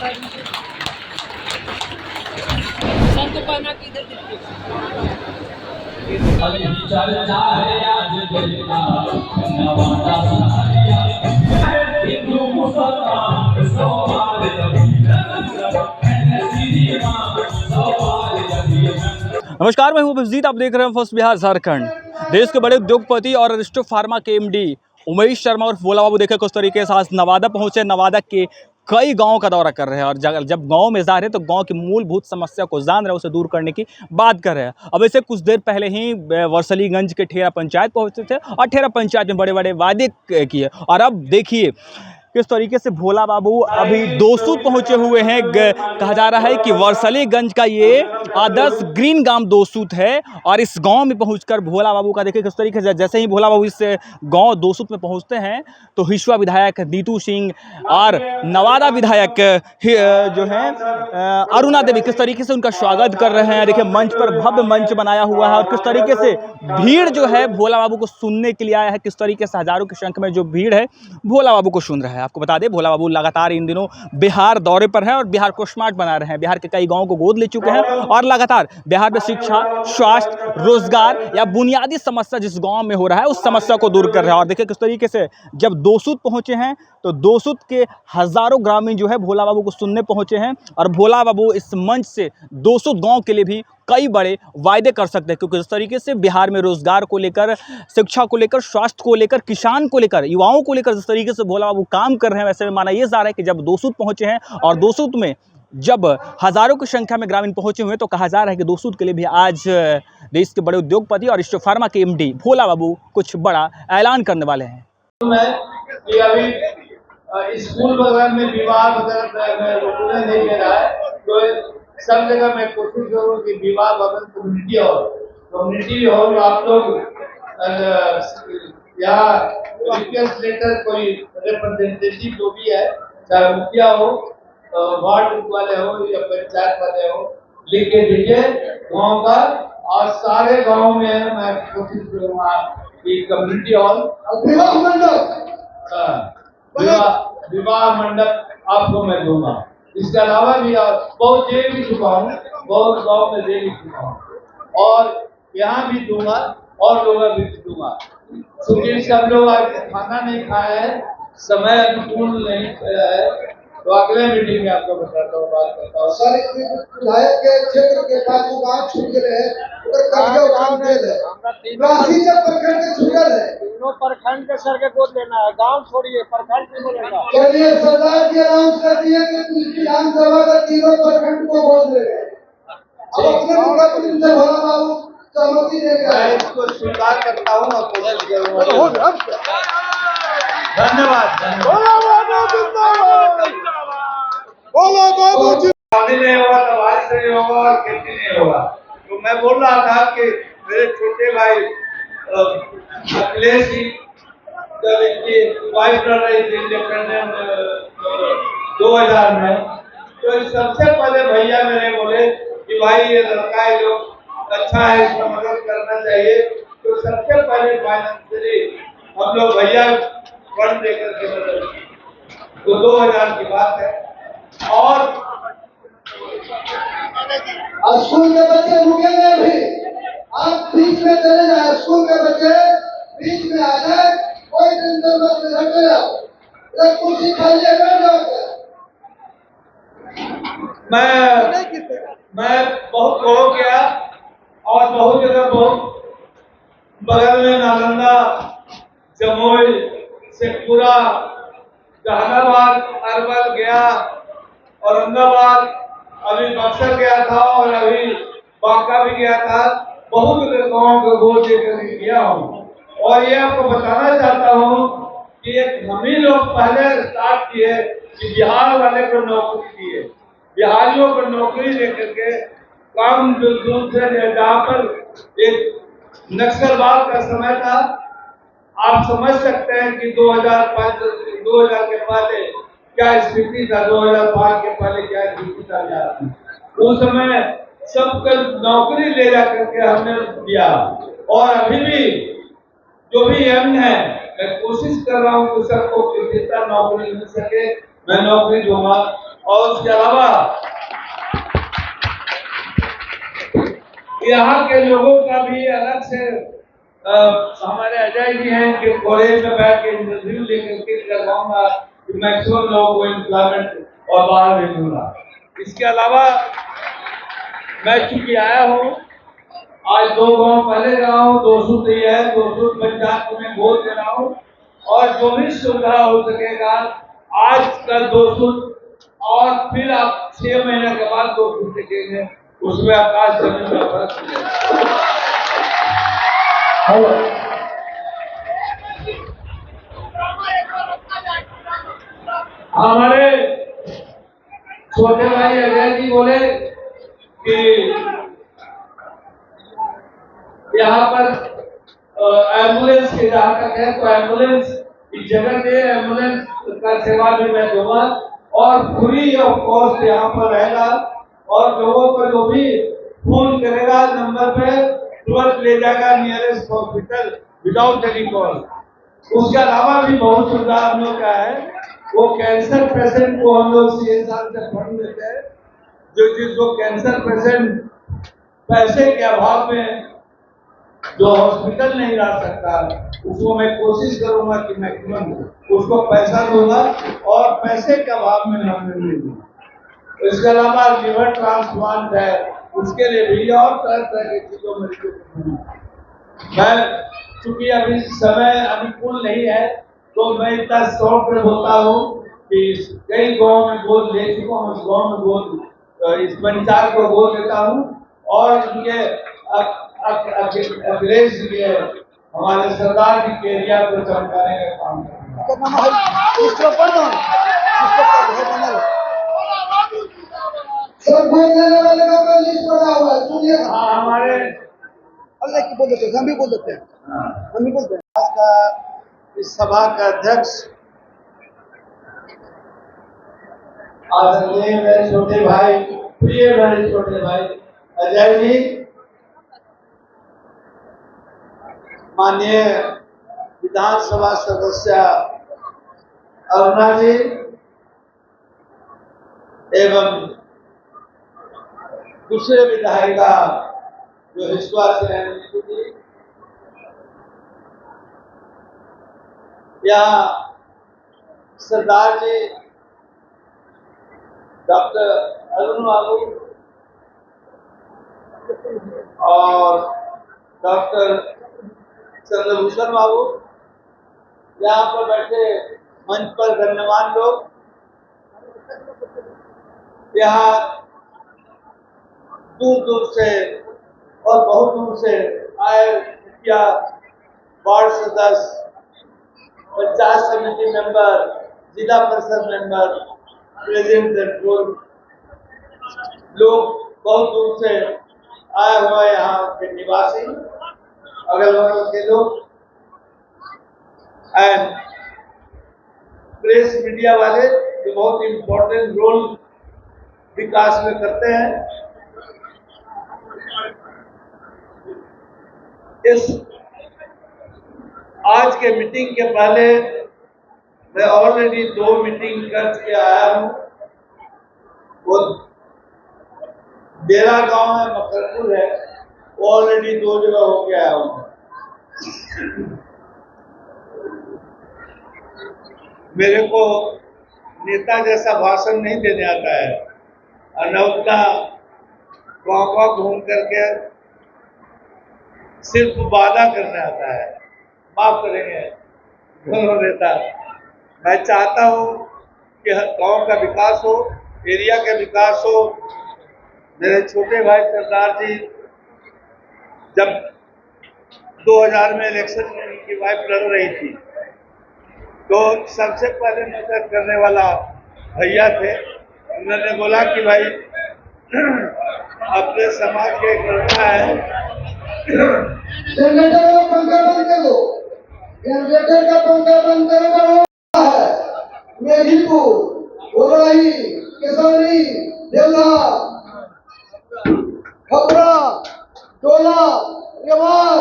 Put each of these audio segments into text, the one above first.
संत पहना के इधर देखिए। नमस्कार, मैं हूं अभिजीत। आप देख रहे हैं फर्स्ट बिहार झारखंड। देश के बड़े उद्योगपति और अरिस्टो फार्मा के एमडी उमेश शर्मा और भोला बाबू देखे किस तरीके से आज नवादा पहुंचे। नवादा के कई गांवों का दौरा कर रहे हैं और जब गांव में जा रहे हैं तो गांव की मूलभूत समस्या को जान रहे हैं, उसे दूर करने की बात कर रहे हैं। अब ऐसे कुछ देर पहले ही वर्सलीगंज के ठेरा पंचायत पहुंचे थे और ठेरा पंचायत में बड़े बड़े वादे किए। और अब देखिए किस तरीके से भोला बाबू अभी दोसूद पहुंचे हुए हैं। कहा जा रहा है कि वर्सलीगंज का ये आदर्श ग्रीन गांव दोसूद है और इस गांव में पहुंचकर भोला बाबू का देखिए किस तरीके से जैसे ही भोला बाबू इस गांव दोसूद में पहुंचते हैं तो हिशुआ विधायक नीतू सिंह और नवादा विधायक जो है अरुणा देवी किस तरीके से उनका स्वागत कर रहे हैं। देखिए मंच पर भव्य मंच बनाया हुआ है और किस तरीके से भीड़ जो है भोला बाबू को सुनने के लिए आया है। किस तरीके से हजारों की संख्या में जो भीड़ है भोला बाबू को सुन रहा है। आपको बता दें भोला बाबू लगातार इन दिनों बिहार दौरे पर हैं और बिहार को स्मार्ट बना रहे हैं। बिहार के कई गांवों को गोद ले चुके हैं और लगातार बिहार में शिक्षा, स्वास्थ्य, रोजगार या बुनियादी समस्या जिस गांव में हो रहा है उस समस्या को दूर कर रहा है। और देखिए किस तरीके से जब दोसूद पहुंचे हैं तो दोसूद के हजारों ग्रामीण जो है भोला बाबू को सुनने पहुंचे हैं और भोला बाबू इस मंच से दोसूद गांव के लिए भी कई बड़े वायदे कर सकते हैं, क्योंकि इस तरीके से बिहार में रोजगार को लेकर, शिक्षा को लेकर, स्वास्थ्य को लेकर, किसान को लेकर, युवाओं को लेकर जिस तरीके से भोला बाबू काम कर रहे हैं वैसे में माना यह जा रहा है कि जब दोसूद पहुंचे हैं और दोसूद में जब हजारों की संख्या में ग्रामीण पहुंचे हुए हैं तो कहा जा रहा है कि दोसूद के लिए भी आज देश के बड़े उद्योगपति और अरिस्टो फार्मा के एमडी भोला बाबू कुछ बड़ा ऐलान करने वाले हैं। स्कूल वगैरह में विवाह वगैरह रोकने नहीं दे रहा है, तो सब जगह मैं कोशिश करूँ कि विवाह वगैरह कम्युनिटी हॉल आप लोग यहाँ रिक्वेस्ट लेटर कोई रिप्रेजेंटेटिव जो भी है, चाहे मुखिया हो, वार्ड वाले हो या पंचायत वाले हो, लिख के दीजिए गाँव का। और सारे गाँव में मैं कोशिश करूँगा कि कम्युनिटी हॉल, विवाह मंडप आपको मैं दूंगा। इसके अलावा भी बहुत दे भी चुका हूँ, बहुत गाँव में दे भी चुका हूँ और यहाँ भी दूंगा और लोगों भी दूंगा। क्योंकि सब लोग आज खाना नहीं खाया है, समय अनुकूल नहीं है, तो अगले मीटिंग में आपको बताता हूँ, बात करता हूँ। सर विधायक के क्षेत्र के बाद जो गाँव छूट रहे हैं प्रखंड के छूटल है, तीनों प्रखंड के सर के गोद लेना है, गांव छोड़िए, प्रखंड नहीं बोलेगा। चलिए सरकार की अनाउंस करती है कि विधानसभा का तीनों प्रखंड को बोल दे रहे हैं। अब अपने मुख्यमंत्री से भोला बाबू सहमति देगा, मैं इसको स्वीकार करता हूँ और कोशिश करूँगा। धन्यवाद। शादी नहीं होगा तो बारिश नहीं होगा और खेती नहीं होगा। तो मैं बोल रहा था कि मेरे छोटे भाई अखिलेश जी जब इनकी वाइफ लड़ रही थी इंडिपेंडेंट 2000 में, तो सबसे पहले भैया मेरे बोले कि भाई ये लड़का है जो अच्छा है, इसको मदद करना चाहिए। तो सबसे पहले फाइनेंशियली हम लोग भैया फंड देकर के मदद की, तो 2000 की बात है। और स्कूल के बच्चे रुकेंगे भी, आप बीच में चले जाए, स्कूल के बच्चे बीच में आ जाए, कोई टेंशन मत रखिएगा, एक कुर्सी खाली है बैठ जाओ। मैं बहुत हो गया और बहुत जगह, बहुत बगल में नालंदा, जमुई, शेखपुरा, जहानाबाद, अरवल गया, औरंगाबाद, अभी बक्सर गया था और अभी बांका भी गया था। बहुत गाँव को गोद देकर गया हूँ और ये आपको बताना चाहता हूँ कि एक हम ही लोग पहले स्टार्ट किए कि बिहार वाले को नौकरी दिए, बिहारियों को नौकरी देकर के काम जो दूसरे जहाँ पर एक नक्सलवाद का समय था, आप समझ सकते हैं कि 2000 के पहले क्या स्थिति था, 2005 के पहले क्या स्थिति था। उस समय सबको नौकरी ले जा करके हमने दिया और अभी भी जो भी एम है मैं कोशिश कर रहा हूँ कि सबको जितना नौकरी मिल सके मैं नौकरी दूंगा। और उसके अलावा यहाँ के लोगों का भी अलग से हमारे अजय जी हैं कि कॉलेज में बैठ के इंटरव्यू लेकर के करवाऊंगा कि मैक्सिमम लोगों को एम्प्लॉयमेंट और बाहर भेजूंगा। इसके अलावा मैं चूंकि आया हूँ, आज 2 गांव पहले रहा हूँ, 200 तो ये है, 200 पंचायत को मैं वोट दे रहा हूँ और जो भी सुविधा हो सकेगा आज कल 200 और फिर आप 6 महीने के बाद 200 देखेंगे, उसमें आकाश जमीन का फर्क है। हमारे छोटे भाई अजय जी बोले कि यहाँ पर एम्बुलेंस की जहाँ तक है तो एम्बुलेंस की जगह दे, एम्बुलेंस का सेवा भी मैं दूंगा और फ्री ऑफ कॉस्ट यहाँ पर रहेगा और लोगों को जो भी फोन करेगा नंबर पे तुरंत ले जाएगा nearest hospital without any cost. उसके अलावा भी बहुत सुविधा हम लोग का है, वो कैंसर पेशेंट को हम लोग CSR से फंड देते हैं, जो जिसको कैंसर पेशेंट पैसे के अभाव में जो हॉस्पिटल नहीं ला सकता, उसको मैं कोशिश करूंगा कि मैक्सिमम उसको पैसा दूंगा और पैसे के अभाव में हम नहीं दूंगा। इसके अलावा लिवर ट्रांसप्लांट है, उसके लिए भी और तरह तरह की चीजों में मैं चूंकि अभी समय अनुकूल नहीं है तो मैं इतना शॉर्ट में बोलता हूँ कि कई गाँव में गोद ले चुका हूँ, उस गाँव में गोद इस पंचायत को गोद देता हूँ और उनके अखिलेश जी हमारे सरदार जी के एरिया को चमकाने का काम सब वोट देने वाले का लिस्ट बना हुआ है, सुनिए। हाँ, हमारे अल्लाह की बोल देते हैं, हम भी बोल देते हैं, हम भी बोलते हैं। आज का इस सभा का अध्यक्ष आदरणीय मेरे छोटे भाई, प्रिय मेरे छोटे भाई अजय जी, माननीय विधानसभा सदस्य अरुणा जी एवं दूसरे विधायिका जो हिस्सा से हैं जी, यहाँ सरदार जी डॉक्टर अरुण बाबू और डॉक्टर चंद्रभूषण बाबू, यहाँ पर बैठे मंच पर गण्यमान्य लोग, यहाँ दूर दूर से और बहुत दूर से आए मुखिया, वार्ड सदस्य, पंचायत समिति मेंबर, जिला परिषद मेंबर, प्रेसिडेंट लोग बहुत दूर से आए हुए यहाँ के निवासी, अगल बगल के लोग एंड प्रेस मीडिया वाले जो बहुत इम्पोर्टेंट रोल विकास में करते हैं। इस आज के मीटिंग के पहले मैं ऑलरेडी 2 मीटिंग करके आया हूँ। वो डेरा गांव है, मकरपुर है, वो ऑलरेडी 2 जगह होके आया हूँ। मेरे को नेता जैसा भाषण नहीं देने आता है और न उतना गाँव घूम करके सिर्फ वादा करने आता है। माफ करेंगे दोनों नेता। मैं चाहता हूँ कि गांव का विकास हो, एरिया का विकास हो। मेरे छोटे भाई सरदार जी जब 2000 में इलेक्शन में उनकी वाइफ लड़ रही थी तो सबसे पहले मदद करने वाला भैया थे। उन्होंने बोला कि भाई अपने समाज के एक लड़का है, जनरेटर का पंखा बंद कर दो, जनरेटर का पंखा बंद करो। मेघीपुर, गोराई, केसौरी, देवला, खपरा, टोला, रेवार,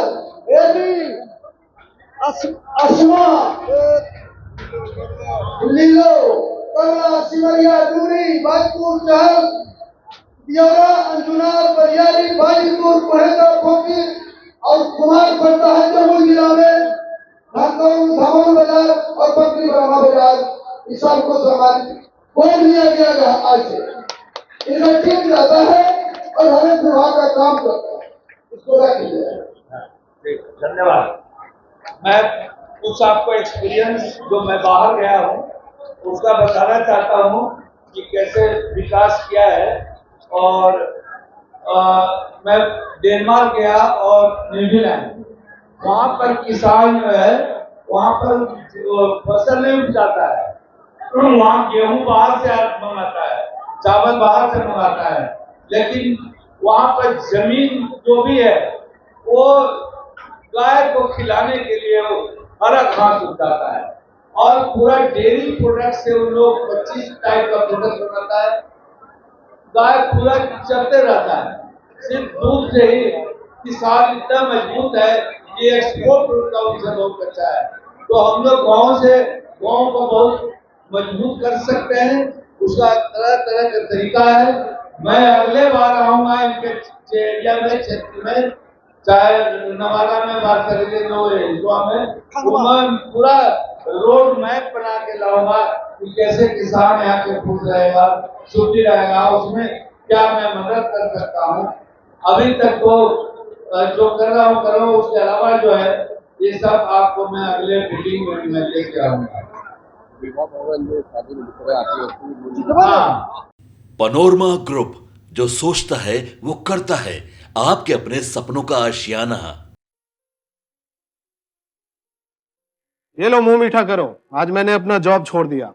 एरी, असमा, लीलो, कमला, सिमरिया, दूरी, बाजपुर, चहल, दियोरा, अंजुनार, बरियारी, बाजीपुर, कोहेगा, खोकी और कुमार पड़ता है जमुई जिला में धामन बाजार और बकरी ब्रह्मा बाजार इस साल को सम्मानित कौन दिया गया है आज से। इनका टीम जाता है और हमें विभाग का काम करता है, इसको रख लीजिए। धन्यवाद। मैं कुछ आपको एक्सपीरियंस जो मैं बाहर गया हूँ उसका बताना चाहता हूँ कि कैसे विकास किया है। और मैं डेनमार्क गया और न्यूजीलैंड, वहाँ पर किसान जो है वहाँ पर फसल नहीं उपजाता है, वहाँ गेहूं बाहर से मंगाता है, चावल बाहर से मंगाता है, लेकिन वहाँ पर जमीन जो भी है वो गाय को खिलाने के लिए वो हरा घास उपजाता है और पूरा डेयरी प्रोडक्ट से उन लोग 25 टाइप का प्रोडक्ट बनाता है। गाय पूरा चलते रहता है, सिर्फ दूध से ही किसान इतना मजबूत है कि एक्सपोर्ट का उनसे बहुत अच्छा है। तो हम लोग गाँव को बहुत मजबूत कर सकते हैं, उसका तरह तरह का तरीका है। मैं अगले बार आऊंगा इनके एरिया में, क्षेत्र में, चाहे नवादा में बात करेंगे जो एरिया में, तो मैं पूरा रोड मैप बना के लाऊंगा कि कैसे किसान यहाँ के खुश रहेगा, सुखी रहेगा, उसमें क्या मैं मदद कर सकता हूँ। अभी तक तो जो कर रहा हूँ करो, उसके अलावा जो है ये सब आपको मैं अगले मीटिंग में मैं लेके आऊंगा। पनोरमा ग्रुप, जो सोचता है वो करता है, आपके अपने सपनों का आशियाना। ये लो मुंह मीठा करो, आज मैंने अपना जॉब छोड़ दिया,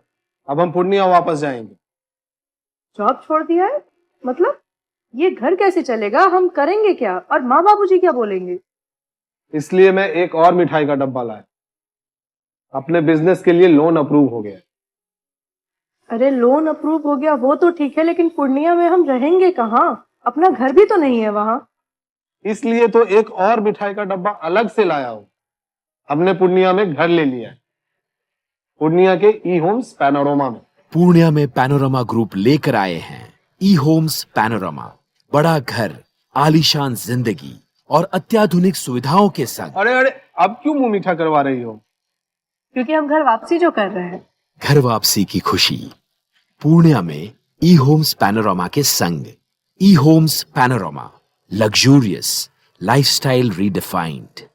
अब हम पूर्णिया वापस जाएंगे। जॉब छोड़ दिया है? मतलब ये घर कैसे चलेगा? हम करेंगे क्या? और माँ बाबूजी क्या बोलेंगे? इसलिए मैं एक और मिठाई का डब्बा लाया, अपने बिजनेस के लिए लोन अप्रूव हो गया। अरे लोन अप्रूव हो गया वो तो ठीक है, लेकिन पूर्णिया में हम रहेंगे कहाँ? अपना घर भी तो नहीं है वहाँ। इसलिए तो एक और मिठाई का डब्बा अलग से लाया हूँ। हमने पूर्णिया में घर ले लिया है, पूर्णिया के ई होम्स पैनोरमा में। पूर्णिया में पैनोरमा ग्रुप लेकर आए हैं ई होम्स पैनोरमा, बड़ा घर, आलीशान जिंदगी और अत्याधुनिक सुविधाओं के संग। अरे अरे, अब क्यों मुंह मीठा करवा रही हो? क्योंकि हम घर वापसी जो कर रहे हैं। घर वापसी की खुशी पूर्णिया में ई होम्स पैनोरमा के संग। E homes panorama, luxurious lifestyle redefined.